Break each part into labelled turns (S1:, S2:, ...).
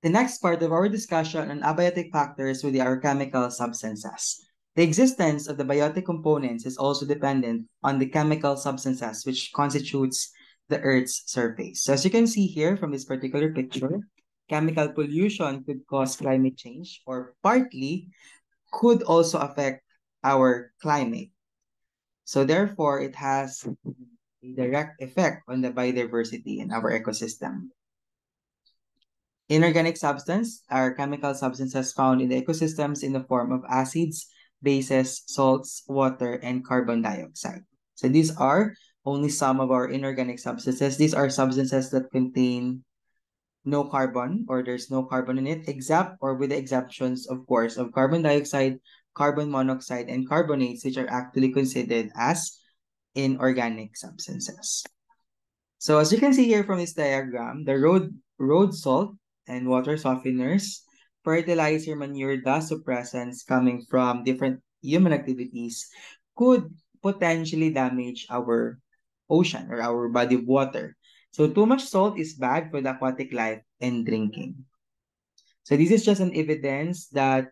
S1: The next part of our discussion on abiotic factors will be our chemical substances. The existence of the biotic components is also dependent on the chemical substances which constitutes the Earth's surface. So as you can see here from this particular picture, chemical pollution could cause climate change or partly could also affect our climate. So therefore, it has a direct effect on the biodiversity in our ecosystem. Inorganic substance are chemical substances found in the ecosystems in the form of acids, bases, salts, water, and carbon dioxide. So these are only some of our inorganic substances. These are substances that contain no carbon or there's no carbon in it, except or with the exceptions, of course, of carbon dioxide, carbon monoxide, and carbonates, which are actually considered as inorganic substances. So as you can see here from this diagram, the road salt and water softeners, fertilizer, manure, dust suppressants coming from different human activities could potentially damage our ocean or our body of water. So too much salt is bad for the aquatic life and drinking. So this is just an evidence that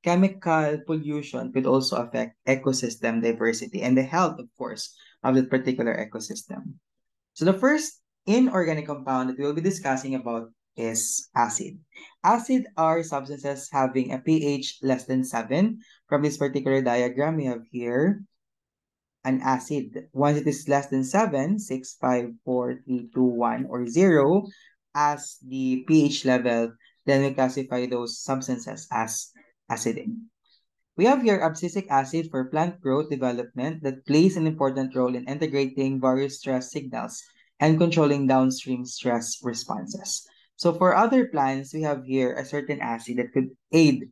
S1: chemical pollution could also affect ecosystem diversity and the health, of course, of that particular ecosystem. So the first inorganic compound that we'll be discussing about is acid. Acid are substances having a pH less than 7. From this particular diagram, we have here an acid. Once it is less than 7, 6, 5, 4, 3, 2, 1, or 0 as the pH level, then we classify those substances as acidic. We have here abscisic acid for plant growth development that plays an important role in integrating various stress signals and controlling downstream stress responses. So for other plants, we have here a certain acid that could in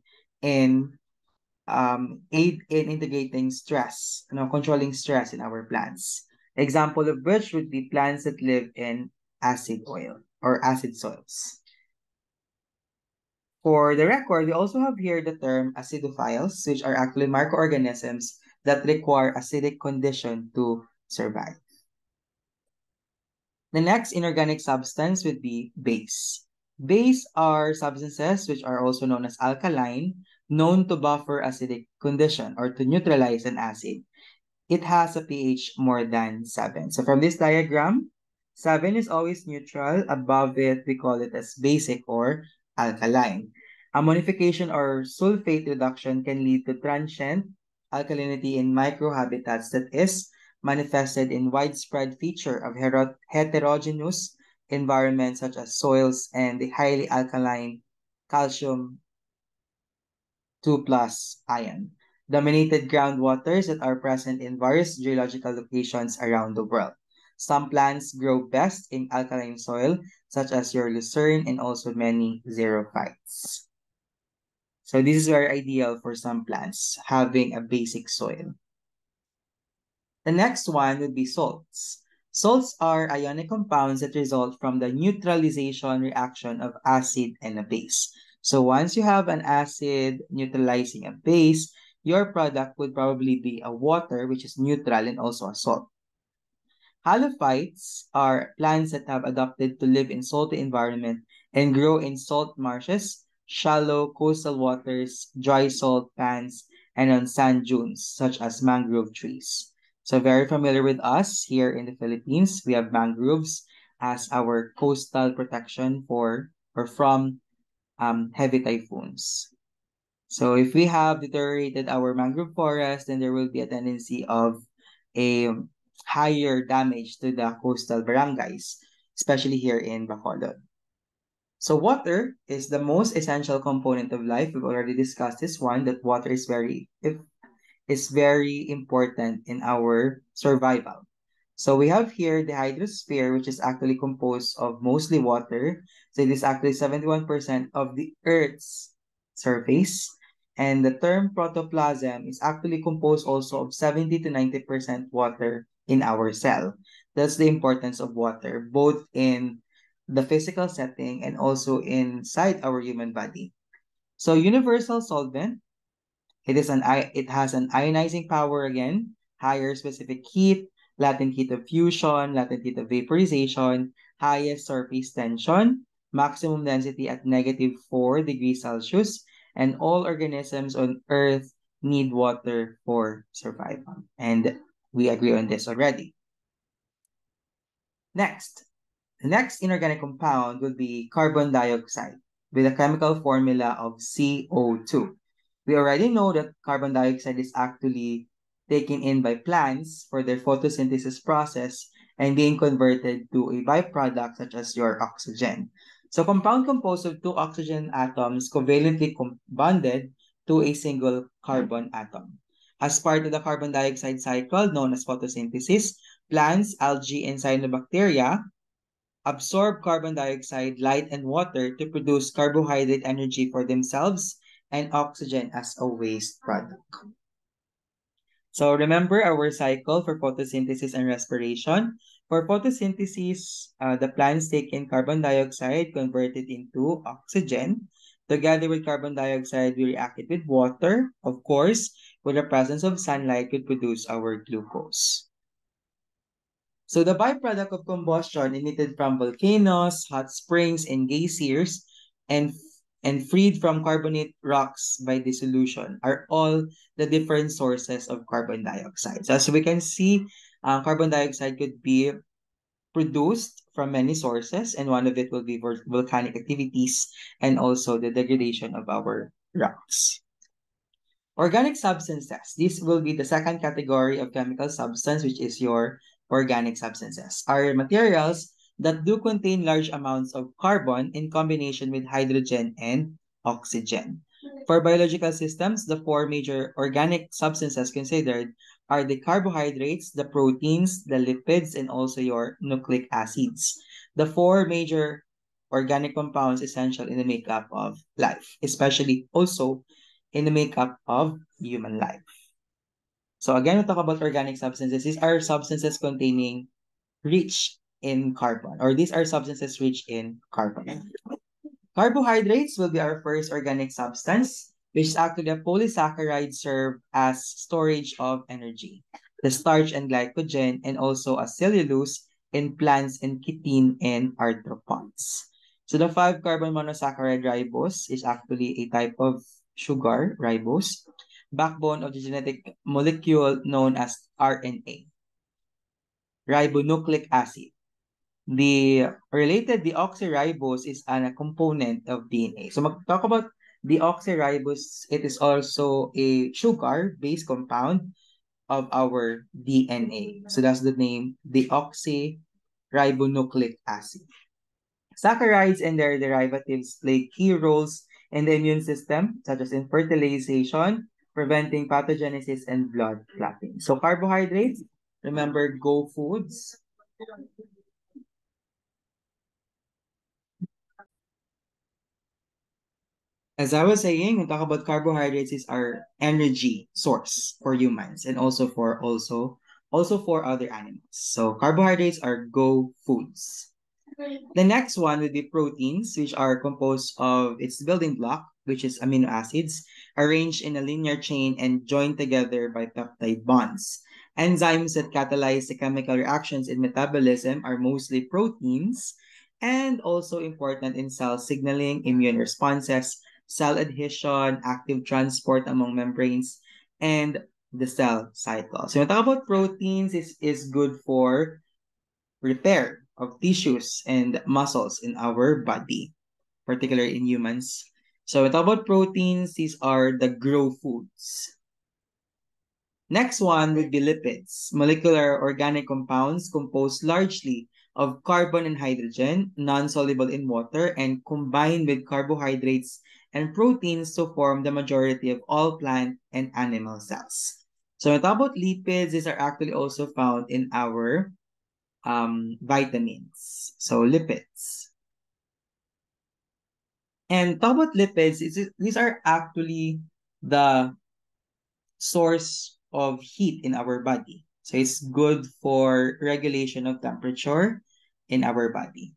S1: aid in integrating stress, controlling stress in our plants. Example of which would be plants that live in acid oil or acid soils. For the record, we also have here the term acidophiles, which are actually microorganisms that require acidic condition to survive. The next inorganic substance would be base. Base are substances which are also known as alkaline, known to buffer acidic condition or to neutralize an acid. It has a pH more than 7. So from this diagram, 7 is always neutral. Above it, we call it as basic or alkaline. Ammonification or sulfate reduction can lead to transient alkalinity in microhabitats that is manifested in widespread feature of heterogeneous environments such as soils and the highly alkaline calcium 2 plus ion, dominated groundwaters that are present in various geological locations around the world. Some plants grow best in alkaline soil, such as your lucerne and also many xerophytes. So this is very ideal for some plants, having a basic soil. The next one would be salts. Salts are ionic compounds that result from the neutralization reaction of acid and a base. So once you have an acid neutralizing a base, your product would probably be a water, which is neutral, and also a salt. Halophytes are plants that have adapted to live in salty environment and grow in salt marshes, shallow coastal waters, dry salt pans, and on sand dunes, such as mangrove trees. So very familiar with us here in the Philippines, we have mangroves as our coastal protection for or from heavy typhoons. So if we have deteriorated our mangrove forest, then there will be a tendency of a higher damage to the coastal barangays, especially here in Bacolod. So water is the most essential component of life. We've already discussed this one, that water is very important in our survival. So we have here the hydrosphere, which is actually composed of mostly water. So it is actually 71% of the Earth's surface. And the term protoplasm is actually composed also of 70 to 90% water in our cell. That's the importance of water, both in the physical setting and also inside our human body. So universal solvent, it has an ionizing power again, higher specific heat, latent heat of fusion, latent heat of vaporization, highest surface tension, maximum density at -4 degrees Celsius, and all organisms on Earth need water for survival. And we agree on this already. Next, the next inorganic compound will be carbon dioxide with a chemical formula of CO2. We already know that carbon dioxide is actually taken in by plants for their photosynthesis process and being converted to a byproduct such as your oxygen. So compound composed of two oxygen atoms covalently bonded to a single carbon atom. As part of the carbon dioxide cycle known as photosynthesis, plants, algae, and cyanobacteria absorb carbon dioxide, light, and water to produce carbohydrate energy for themselves and oxygen as a waste product. So remember our cycle for photosynthesis and respiration. For photosynthesis, the plants take in carbon dioxide, convert it into oxygen. Together with carbon dioxide, we react it with water. Of course, with the presence of sunlight, we produce our glucose. So the byproduct of combustion emitted from volcanoes, hot springs, and geysers, and and freed from carbonate rocks by dissolution are all the different sources of carbon dioxide. So as we can see, carbon dioxide could be produced from many sources, and one of it will be volcanic activities and also the degradation of our rocks. Organic substances. This will be the second category of chemical substance, which is your organic substances. Are materials that do contain large amounts of carbon in combination with hydrogen and oxygen. For biological systems, the four major organic substances considered are the carbohydrates, the proteins, the lipids, and also your nucleic acids. The four major organic compounds essential in the makeup of life, especially also in the makeup of human life. So again, we talk about organic substances. These are substances containing rich in carbon, or these are substances rich in carbon. Carbohydrates will be our first organic substance, which is actually a polysaccharide served as storage of energy. The starch and glycogen, and also a cellulose in plants and chitin in arthropods. So the 5-carbon monosaccharide ribose is actually a type of sugar, ribose, backbone of the genetic molecule known as RNA. Ribonucleic acid. The related deoxyribose is a component of DNA. So talk about deoxyribose, it is also a sugar-based compound of our DNA. So that's the name, deoxyribonucleic acid. Saccharides and their derivatives play key roles in the immune system, such as in fertilization, preventing pathogenesis, and blood clotting. So carbohydrates, remember, go foods. As I was saying, we talk about carbohydrates is our energy source for humans and also for other animals. So carbohydrates are go foods. The next one would be proteins, which are composed of its building block, which is amino acids, arranged in a linear chain and joined together by peptide bonds. Enzymes that catalyze the chemical reactions in metabolism are mostly proteins and also important in cell signaling, immune responses, cell adhesion, active transport among membranes, and the cell cycle. So when we talk about proteins, is good for repair of tissues and muscles in our body, particularly in humans. So we talk about proteins, these are the grow foods. Next one would be lipids, molecular organic compounds composed largely of carbon and hydrogen, non-soluble in water, and combined with carbohydrates and proteins to form the majority of all plant and animal cells. So when we talk about lipids, these are actually also found in our vitamins. So lipids. And talk about lipids, these are actually the source of heat in our body. So it's good for regulation of temperature in our body.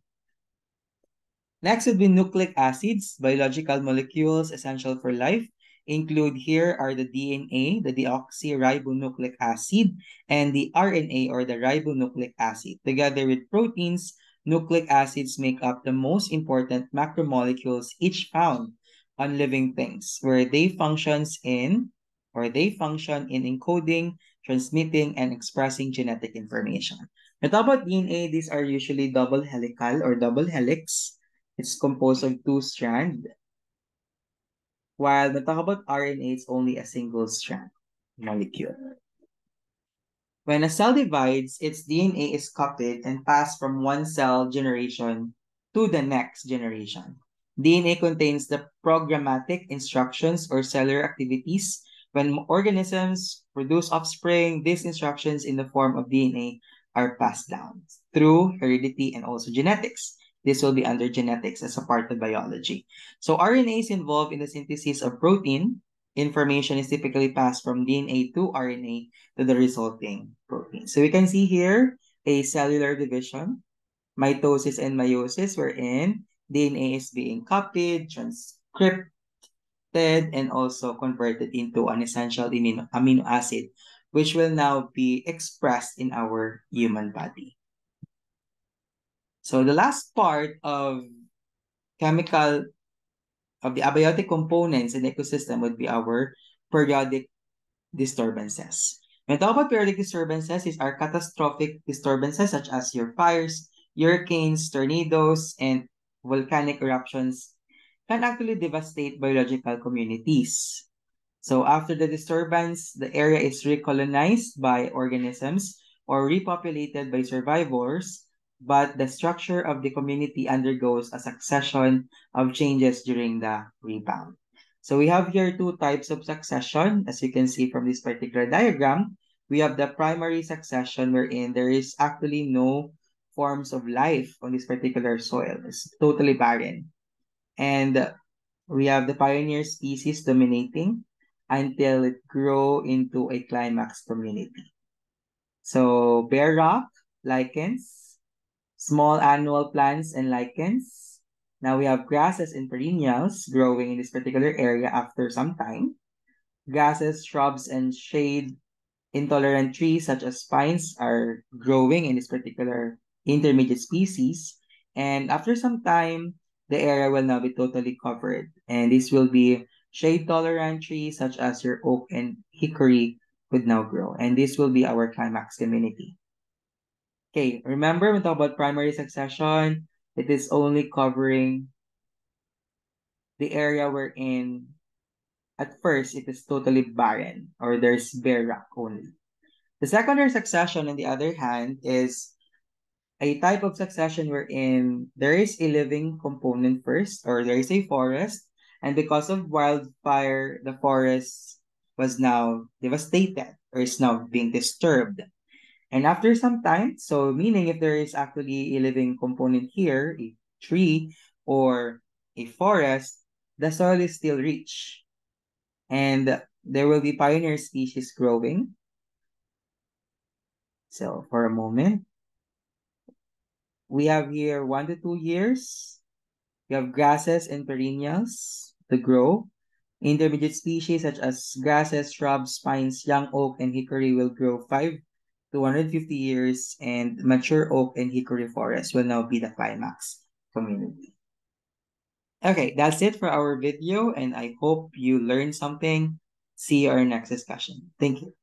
S1: Next would be nucleic acids, biological molecules essential for life. Include here are the DNA, the deoxyribonucleic acid, and the RNA or the ribonucleic acid, together with proteins, nucleic acids make up the most important macromolecules each found on living things, where they function in encoding, transmitting, and expressing genetic information. When we talk about DNA, these are usually double helical or double helix. It's composed of two strands. While when we talk about RNA, it's only a single strand molecule. When a cell divides, its DNA is copied and passed from one cell generation to the next generation. DNA contains the programmatic instructions or cellular activities. When organisms produce offspring, these instructions in the form of DNA are passed down through heredity and also genetics. This will be under genetics as a part of biology. So RNA is involved in the synthesis of protein. Information is typically passed from DNA to RNA to the resulting protein. So we can see here a cellular division, mitosis and meiosis, wherein DNA is being copied, transcribed, and also converted into an essential amino acid, which will now be expressed in our human body. So the last part of chemical of the abiotic components in the ecosystem would be our periodic disturbances. When we talk about periodic disturbances, these are catastrophic disturbances such as your fires, hurricanes, tornadoes, and volcanic eruptions can actually devastate biological communities. So after the disturbance, the area is recolonized by organisms or repopulated by survivors, but the structure of the community undergoes a succession of changes during the rebound. So we have here two types of succession. As you can see from this particular diagram, we have the primary succession wherein there is actually no forms of life on this particular soil. It's totally barren. And we have the pioneer species dominating until it grow into a climax community. So bare rock, lichens, small annual plants and lichens. Now we have grasses and perennials growing in this particular area after some time. Grasses, shrubs, and shade intolerant trees such as pines are growing in this particular intermediate species. And after some time, the area will now be totally covered. And this will be shade tolerant trees such as your oak and hickory would now grow. And this will be our climax community. Okay, remember when we talk about primary succession, it is only covering the area we're in. At first, it is totally barren or there's bare rock only. The secondary succession, on the other hand, is a type of succession wherein there is a living component first, or there is a forest, and because of wildfire, the forest was now devastated or is now being disturbed. And after some time, so meaning if there is actually a living component here, a tree or a forest, the soil is still rich. And there will be pioneer species growing. So for a moment, we have here 1 to 2 years. We have grasses and perennials to grow. Intermediate species such as grasses, shrubs, pines, young oak, and hickory will grow 5 to 150 years, and mature oak and hickory forest will now be the climax community. Okay, that's it for our video, and I hope you learned something. See you in our next discussion. Thank you.